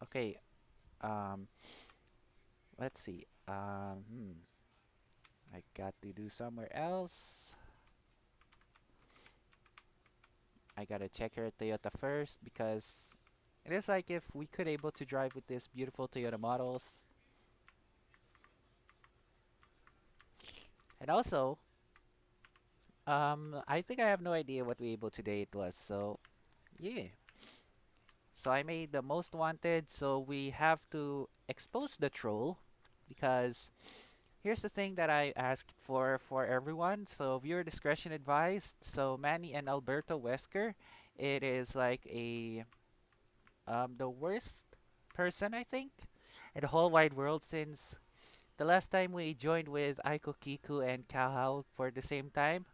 Okay, um, let's see. I got to do somewhere else. I gotta check here at Toyota first because it is like if we could able to drive with this beautiful Toyota models. And also, I think I have no idea what we able today it was. So yeah. So I made the most wanted. So we have to expose the troll because here's the thing that I asked for everyone. So viewer discretion advised. So Manny and Alberto Wesker, it is like a the worst person I think in the whole wide world since the last time we joined with Aiko Kiku and Kahal for the same time.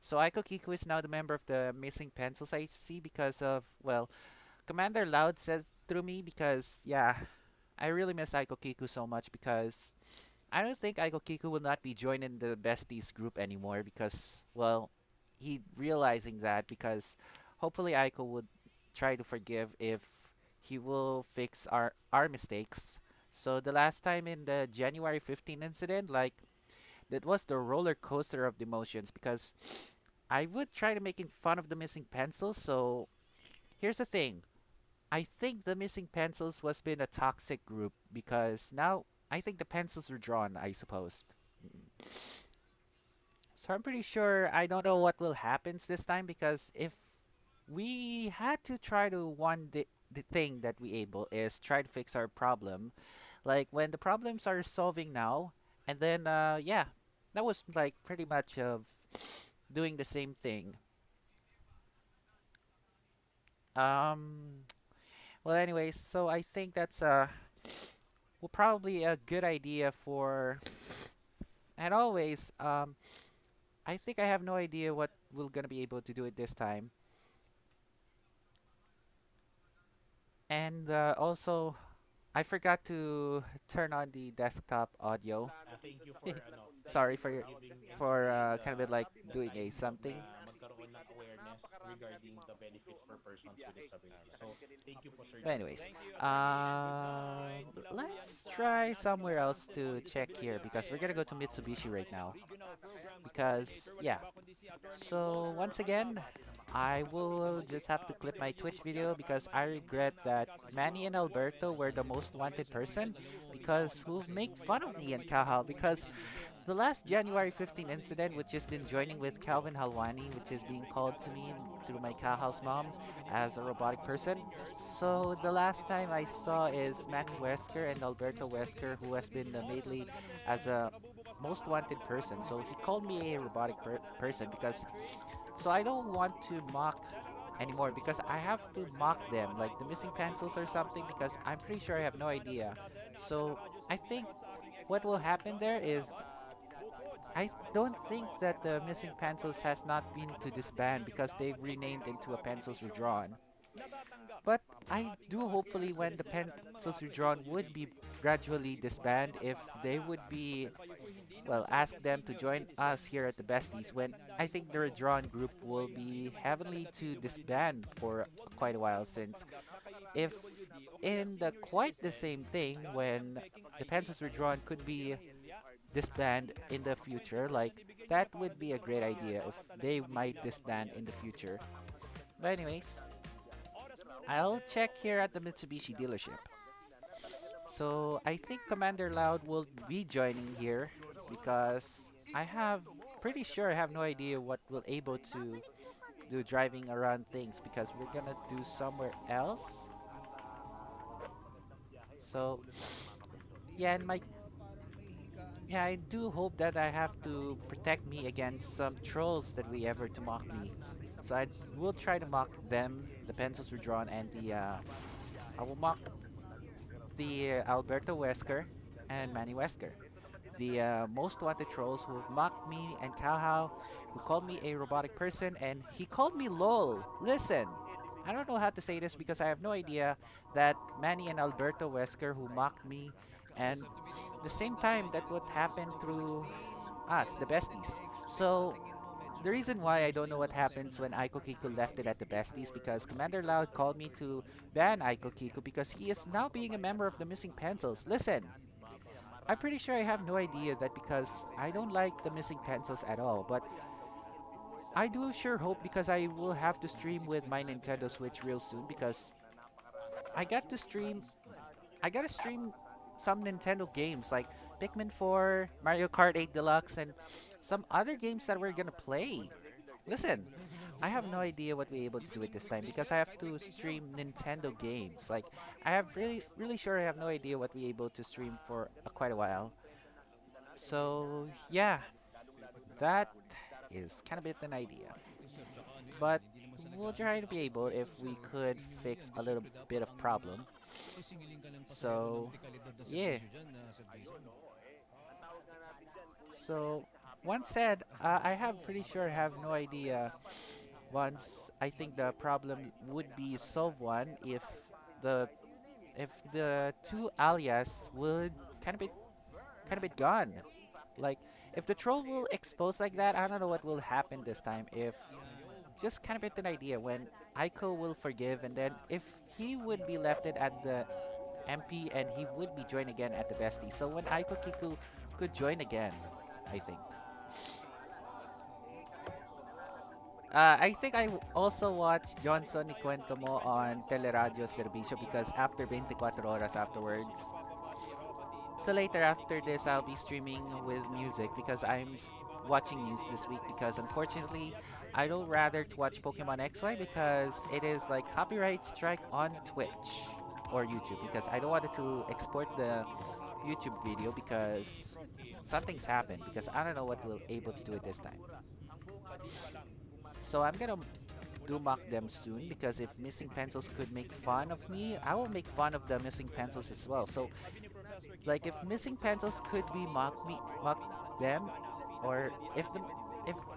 So Aiko Kiku is now the member of the missing pencils I see because of well Commander Loud said through me because yeah I really miss Aiko Kiku so much because I don't think Aiko Kiku will not be joining the Besties group anymore because, well, he realizing that because hopefully Aiko would try to forgive if he will fix our mistakes. So the last time in the January 15 incident, like that was the roller coaster of the emotions because I would try to making fun of the missing pencils. So here's the thing. I think the missing pencils was been a toxic group because now I think the pencils were drawn, I suppose. Mm. So I'm pretty sure I don't know what will happen this time because if we had to try to the thing that we able is try to fix our problem, like when the problems are solving now, and then yeah, that was like pretty much of doing the same thing. Um, well, anyways, so I think that's well probably a good idea for and always I think I have no idea what we're gonna be able to do it this time. And also, I forgot to turn on the desktop audio. Thank you for Sorry for your, giving for Zuri kind of like the doing a time something. na magkaroon ng awareness regarding the benefits for persons with disabilities. So, thank you po Sir But JC. anyways, let's try somewhere else to check here because we're gonna go to Mitsubishi right now. Because yeah, so once again, I will just have to clip my Twitch video because I regret that Manny and Alberto were the most wanted person because who make fun of me and Kahal because the last January 15 incident, which has been joining with Calvin Halwani, which is being called to me through my Kahal's mom as a robotic person. So the last time I saw is Manny Wesker and Alberto Wesker, who has been mainly as a most wanted person. So he called me a robotic person because so I don't want to mock anymore because I have to mock them like the missing pencils or something because I'm pretty sure I have no idea. So I think what will happen there is I don't think that the missing pencils has not been to disband because they've renamed into a pencils redrawn. But I do hopefully when the pencils redrawn would be gradually disband if they would be well ask them to join us here at the Besties when I think the redrawn group will be heavily to disband for quite a while since if in the quite the same thing when the pencils redrawn could be disband in the future. Like that would be a great idea if they might disband in the future. But anyways, I'll check here at the Mitsubishi dealership. So I think Commander Loud will be joining here because I have pretty sure I have no idea what we'll able to do driving around things because we're gonna do somewhere else. So yeah, and my yeah, I do hope that I have to protect me against some trolls that we ever to mock me. So I will try to mock them, the pencils were drawn, and the I will mock the Alberto Wesker and Manny Wesker, the most wanted trolls who have mocked me and Calhow, who called me a robotic person, and he called me LOL. Listen, I don't know how to say this because I have no idea that Manny and Alberto Wesker who mocked me, and the same time that what happened through us, the besties. So the reason why I don't know what happens when Aiko Kiku left it at the Besties because Commander Loud called me to ban Aiko Kiku because he is now being a member of the Missing Pencils. Listen, I'm pretty sure I have no idea that because I don't like the Missing Pencils at all, but I do sure hope because I will have to stream with my Nintendo Switch real soon because I got to stream I gotta stream some Nintendo games like Pikmin 4, Mario Kart 8 Deluxe, and some other games that we're gonna play. Listen, I have no idea what we're able to do at this time because I have to stream Nintendo games. Like, I have really sure I have no idea what we're able to stream for quite a while. So, yeah, that is kind of bit an idea. But we'll try to be able if we could fix a little bit of problem. So, yeah. So, once said, I have pretty sure I have no idea. Once I think the problem would be solved one the if the two alias would kind of bit gone. Like if the troll will expose like that, I don't know what will happen this time. If just kind of bit an idea when Aiko will forgive and then if he would be left it at the MP and he would be joined again at the bestie. So when Aiko Kiku could join again, I think. I think also watched Johnson Ikwento Mo on Teleradio Servicio because after 24 horas afterwards. So later after this, I'll be streaming with music because watching news this week because unfortunately, I don't rather to watch Pokemon XY because it is like copyright strike on Twitch or YouTube because I don't want to export the YouTube video because something's happened because I don't know what we'll able to do it this time. So I'm gonna do mock them soon because if missing pencils could make fun of me, I will make fun of the missing pencils as well. So like if missing pencils could be mock them, or if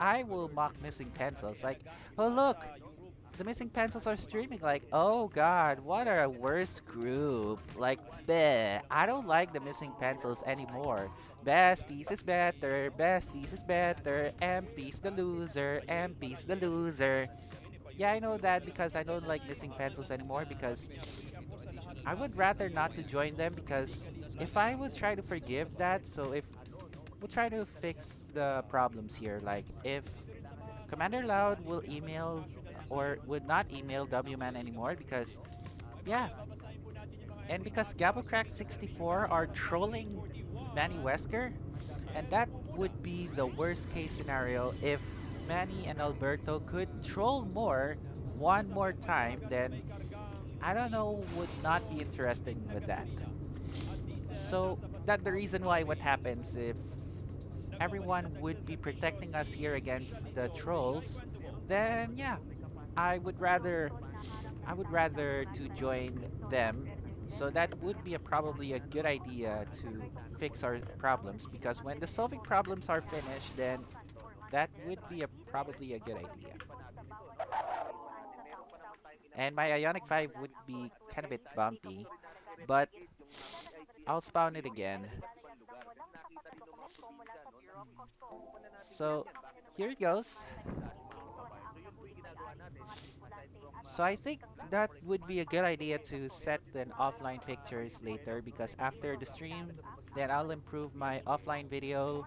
I will mock missing pencils, like oh look, the missing pencils are streaming. Like oh god, what a worst group. Like bleh, I don't like the missing pencils anymore. Besties is better, besties is better. MP's the loser, MP's the loser. Yeah, I know that because I don't like missing pencils anymore because I would rather not to join them because if I would try to forgive that, so if we'll try to fix the problems here, like if Commander Loud will email or would not email Wman anymore because yeah, and because GaboCrack64 are trolling Manny Wesker, and that would be the worst case scenario if Manny and Alberto could troll more one more time, then I don't know, would not be interested with that. So that the reason why what happens if everyone would be protecting us here against the trolls, then yeah, I would rather to join them. So that would be probably a good idea to fix our problems because when the solving problems are finished, then that would be probably a good idea. And my Ionic 5 would be kind of bit bumpy, but I'll spawn it again. So here it goes. So I think that would be a good idea to set an offline pictures later because after the stream, then I'll improve my offline video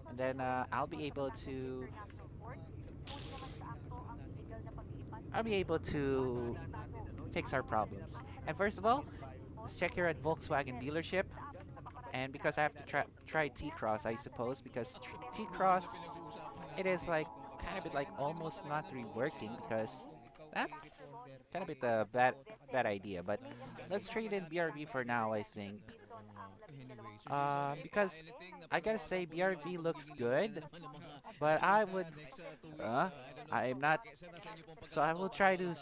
and then I'll be able to fix our problems. And first of all, let's check here at Volkswagen dealership. And because I have to try T-Cross, I suppose, because T-Cross, it is like kind of bit like almost not reworking because that's kind of bit a bad idea. But let's trade in BRV for now, I think. Because I gotta say BRV looks good, but uh, I'm not, so I will try to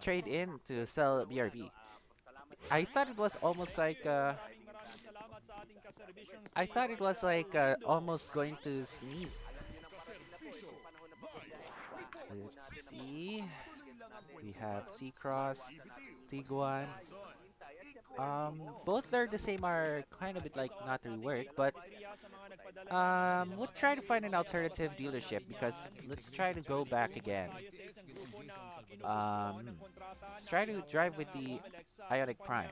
trade in to sell BRV. I thought it was almost like I thought it was like almost going to sneeze. Let's see. We have T-Cross, Tiguan. Both are the same, are kind of bit like not rework, but we'll try to find an alternative dealership because let's try to go back again. Um, let's try to drive with the Ionic Prime.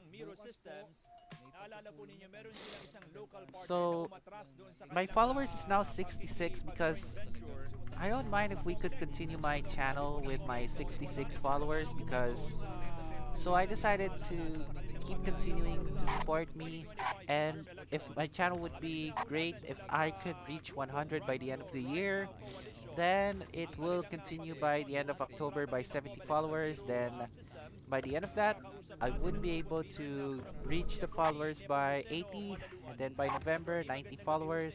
So my followers is now 66 because I don't mind if we could continue my channel with my 66 followers because so I decided to keep continuing to support me, and if my channel would be great if I could reach 100 by the end of the year, then it will continue by the end of October by 70 followers. Then by the end of that, I would be able to reach the followers by 80, and then by November, 90 followers,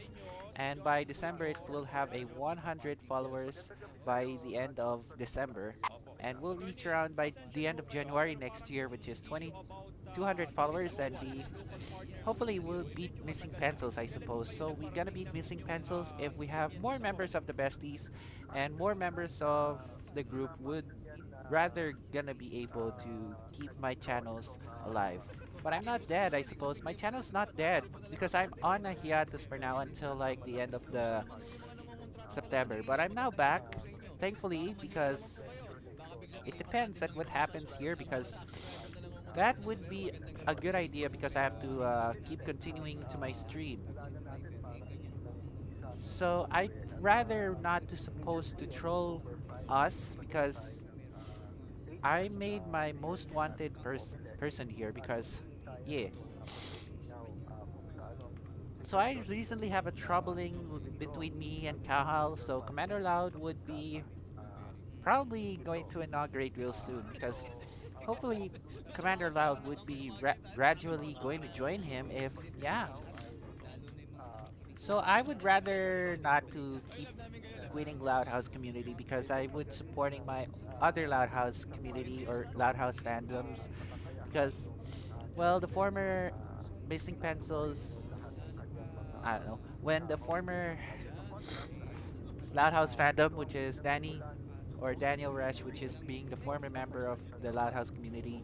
and by December, it will have a 100 followers by the end of December. And we'll reach around by the end of January next year, which is 200 followers, and the hopefully we'll beat missing pencils, I suppose. So we're gonna beat missing pencils if we have more members of the besties, and more members of the group would rather gonna be able to keep my channels alive. But I'm not dead, I suppose. My channel's not dead because I'm on a hiatus for now until like the end of the September. But I'm now back, thankfully, because it depends at what happens here because that would be a good idea because I have to keep continuing to my stream. So I'd rather not to supposed to troll us because I made my most wanted person here because yeah. So I recently have a troubling between me and Kahal, so Commander Loud would be probably going to inaugurate real soon because hopefully Commander Loud would be gradually going to join him if yeah. So I would rather not to keep quitting Loud House community because I would supporting my other Loud House community or Loud House fandoms because well the former Missing Pencils I don't know when the former Loud House fandom which is Danny or Daniel Resch which is being the former member of the Loud House community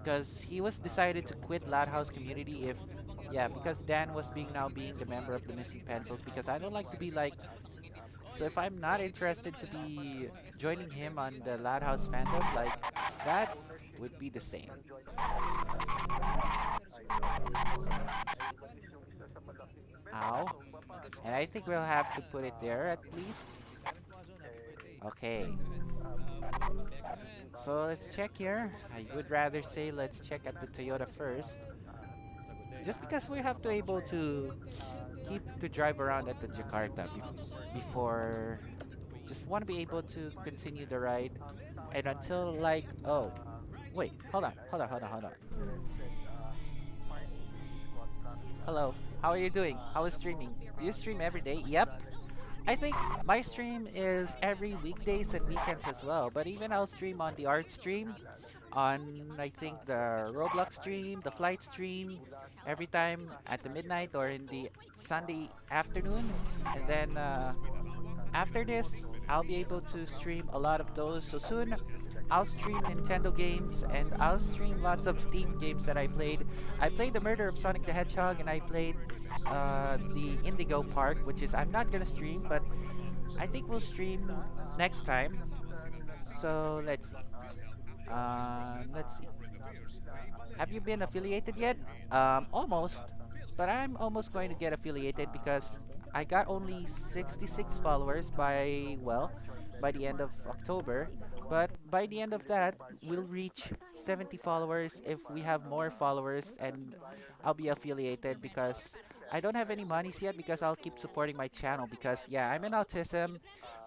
because he was decided to quit Loud House community if yeah because Dan was being the member of the Missing Pencils because I don't like to be like so if I'm not interested to be joining him on the Loud House fandom like that would be the same. Ow. And I think we'll have to put it there at least. Okay. So let's check here. I would rather say let's check at the Toyota first. Just because we have to able to keep to drive around at the Jakarta before just want to be able to continue the ride and until like oh wait hold on. Hello, how are you doing? How is streaming? Do you stream every day? Yep. I think my stream is every weekdays and weekends as well, but even I'll stream on the art stream, on I think the Roblox stream, the flight stream, every time at the midnight or in the Sunday afternoon. And then after this, I'll be able to stream a lot of those. So soon, I'll stream Nintendo games and I'll stream lots of Steam games that I played. I played The Murder of Sonic the Hedgehog and I played the Indigo Park, which is I'm not gonna stream, but I think we'll stream next time. So let's see. Let's see. Have you been affiliated yet? Almost, but I'm almost going to get affiliated because I got only 66 followers by, well, by the end of October. But by the end of that, we'll reach 70 followers if we have more followers, and I'll be affiliated because I don't have any monies yet because I'll keep supporting my channel because, yeah, I'm an autism,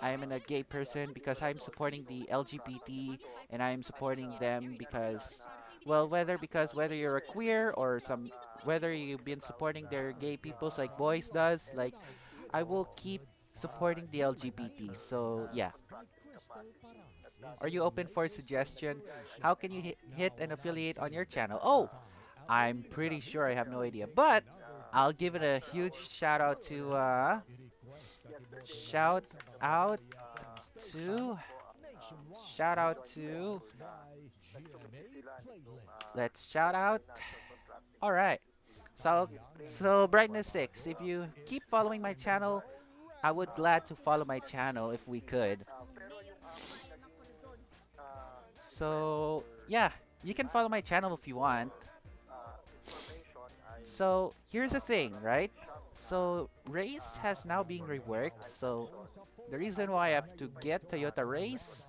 I'm a gay person because I'm supporting the LGBT and I'm supporting them because well, whether you're a queer or some whether you've been supporting their gay peoples like boys does, like I will keep supporting the LGBT. So yeah, are you open for suggestion? How can you hit an affiliate on your channel? Oh, I'm pretty sure I have no idea, but I'll give it a huge shout out to shout out to let's shout out All right. So, so brightness 6, if you keep following my channel, I would glad to follow my channel if we could. So, yeah, you can follow my channel if you want. So, here's the thing, right? So, race has now been reworked. So, the reason why I have to get Toyota race